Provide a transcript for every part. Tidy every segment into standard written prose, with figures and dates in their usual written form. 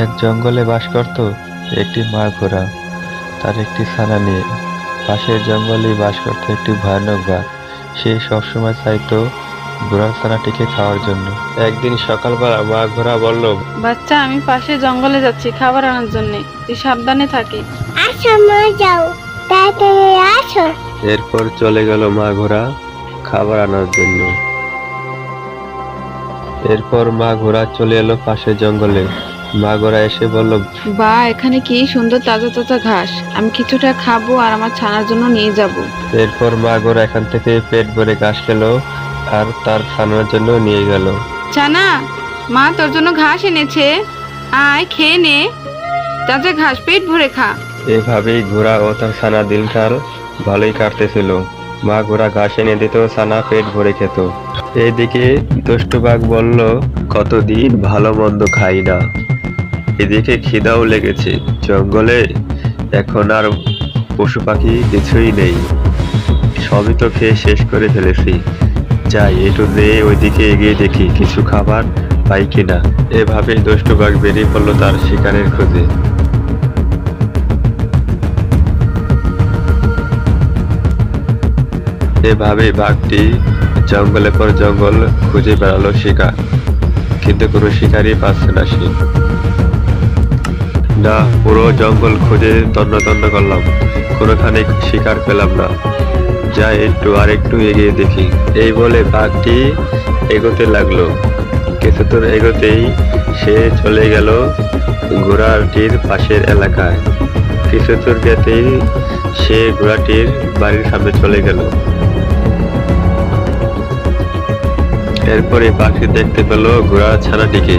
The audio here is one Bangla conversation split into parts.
এক জঙ্গলে বাস করত একটি মা ঘোড়া তার একটি ছানা নিয়ে। পাশের জঙ্গলেই বাস করত একটি ভয়ানক বাঘ। সে সবসময় চাইতো ঘোড়ার ছানাটিকে খাওয়ার জন্য। একদিন সকালবেলা মা ঘোড়া বলল, বাচ্চা, আমি পাশে জঙ্গলে যাচ্ছি খাবার আনার জন্য, তুই সাবধানে থাকিস। আচ্ছা মা, যাও, তাড়াতাড়ি আসো। এরপর চলে গেল মা ঘোড়া খাবার আনার জন্য। এরপর মা ঘোড়া চলে এলো পাশের জঙ্গলে। মা ঘোড়া এসে বলল, বা, এখানে কি সুন্দর তাজা তাজা ঘাস, আমি কিছুটা খাবো আর আমার ছানার জন্য নিয়ে যাব। এরপর মা ঘোড়া এখান থেকে পেট ভরে ঘাস খেলো আর তার ছানার জন্য নিয়ে গেল। ছানা, মা তোর জন্য ঘাস এনেছে, আয় খেয়ে নে, তাজা ঘাস, পেট ভরে খা। এভাবেই ঘোড়া ও তার ছানা দিনকাল ভালোই কাটতেছিল। মা ঘোড়া ঘাস এনে দিত, ছানা পেট ভরে খেত। এদিকে দুষ্টু বাঘ বলল, কতদিন ভালো মন্দ খাই না, এদিকে খিদাও লেগেছে। জঙ্গলে এখন আর পশু পাখি কিছুই নেই, সবই তো খেয়ে শেষ করে ফেলেছি। যাই একটু যেয়ে ওইদিকে এগিয়ে দেখি কিছু খাবার পাই কিনা। এভাবে দুষ্টু বাঘ বেরিয়ে পড়লো তার শিকারের খোঁজে। এভাবে বাঘটি জঙ্গলের পর জঙ্গল খুঁজে বেড়ালো শিকার, কিন্তু কোনো শিকারই পাচ্ছে না সে। না, পুরো জঙ্গল খুঁজে তন্ন তন্ন করলাম, কোনোখানে শিকার পেলাম না। যাই একটু এগিয়ে দেখি। এই বলে বাঘটি এগোতে লাগলো। কিছু দূর এগোতেই সে চলে গেল ঘোড়াটির পাশের এলাকায়। কিছু দূর যেতেই সে ঘোড়াটির বাড়ির সামনে চলে গেল। এরপরে বাঘটি দেখতে পেল ঘোড়ার ছানাটিকে।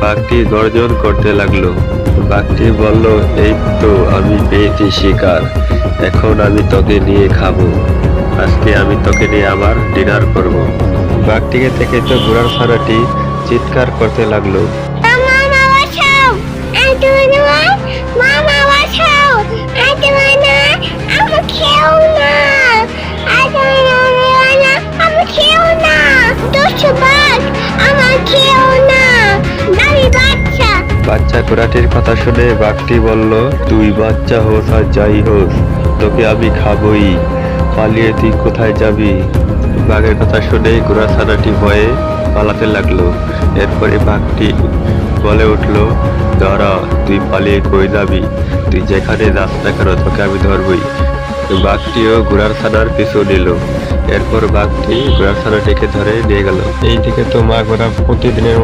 বাঘটি গর্জন করতে লাগলো। বাঘটি বলল, এই তো আমি পেয়েছি শিকার, এখন আমি তোকে নিয়ে খাবো। আজকে আমি তোকে নিয়ে আমার ডিনার করব। বাঘটিকে দেখে তো ঘোড়ার ছানাটি চিৎকার করতে লাগলো, মামা বাঁচাও, আমি তোমার মামা বাঁচাও, আমি তোমার না, আমি খেও না, আমি খেও না, দুষ্টু বাঘ, আমার খেও না, আমি বাচ্চা। বাচ্চা ঘোড়াটির কথা শুনে বাঘটি বলল, তুই বাচ্চা হোস আর যাই হোস, তোকে আমি খাবই, পালিয়ে তুই কোথায় যাবি? বাঘের কথা শুনে ঘোড়ার ছানাটি ভয়ে পালাতে লাগলো। এরপরে বাঘটি বলে উঠলো, দাঁড়া, তুই পালিয়ে কই যাবি? তুই যেখানে যাস না কেন তোকে আমি ধরবই। বাঘটিও ঘোড়ার ছানার পিছু নিল। এরপর বাঘটি ঘোড়ার ছানাটিকে ধরে নিয়ে গেল। এইদিকে তো মা ঘোড়া প্রতিদিনের